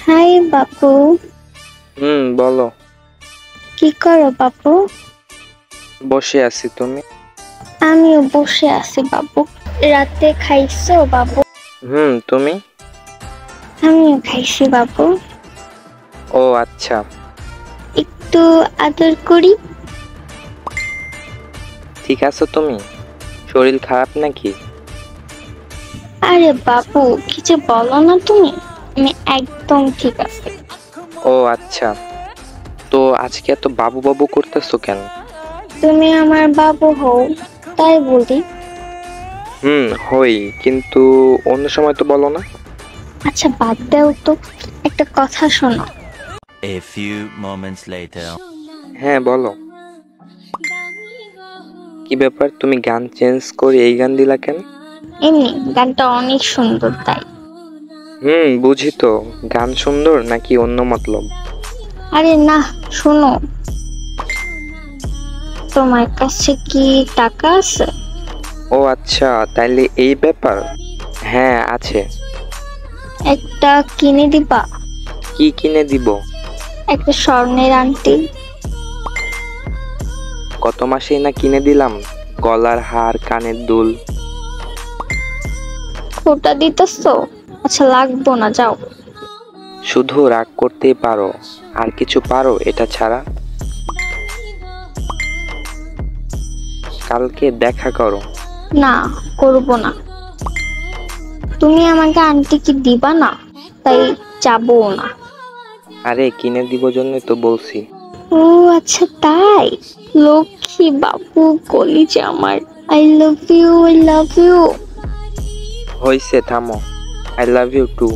High বাপু। বলো। কি করো বাপু? বসে আছি, তুমি? আমিও বসে আছি বাবু। রাতে খাইছো বাবু? তুমি? আমিও খাইছি বাবু। ও আচ্ছা। একটু আদর করি। ঠিক আছো তুমি? শরীর খারাপ নাকি? আরে বাবু, কি যে বলো না তুমি। আমি একদম ঠিক আছি। ও আচ্ছা। তো আজকে এত বাবু বাবু করতেছো কেন? তুমি আমার বাবু হও, তাই বলি। হই, কিন্তু অন্য সময় তো বলো না। আচ্ছা বাদ দাও তো, একটা কথা শোনো। A few moments later. হ্যাঁ বলো। কি ব্যাপার, তুমি গান চেঞ্জ করে এই গান দিলা কেন? এমনি গানটা অনেক সুন্দর তাই। বুঝি তো। গান সুন্দর নাকি অন্য মতলব? আরে না, শোনো। তোমার কাছে কি টাকা আছে? ও আচ্ছা, তাইলে এই ব্যাপার। হ্যাঁ আছে। একটা কিনে দিবা? কি কিনে দিব? একটা স্বর্ণের আংটি। গত মাসেই না কিনে দিলাম গলার হার, কানের দুল। ওটা দিতেছো? আচ্ছা লাগবো না, যাও। শুধু রাগ করতেই পারো, আর কিছু পারো এটা ছাড়া? কালকে দেখা করো। না, করবো না। তুমি আমাকে আন্টি কি দিবা না, তাই যাবো না। আরে কিনে দিব জন্যই তো বলছি। ও আচ্ছা তাই। লক্ষ্মী বাবু, কলিজা আমার। I love you, I love you. হইছে, থামো। I love you two.